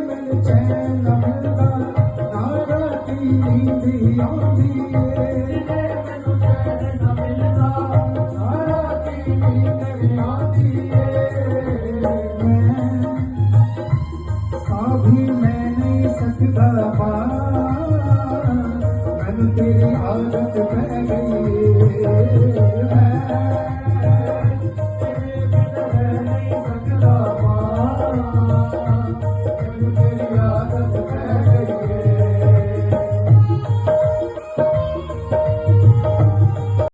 ਮੈਨੂੰ ਚੈਨ ਨਾ ਮਿਲਦਾ, ਨਾ ਰਾਤੀ ਨੀਂਦ ਆਉਂਦੀ ਏ। ਮੈਨੂੰ ਚੈਨ ਨਾ ਮਿਲਦਾ, ਨਾ ਰਾਤੀ ਨੀਂਦ ਆਉਂਦੀ ਏ। मैं नहीं सकता पार, मैनू तेरी आदत पै गई है।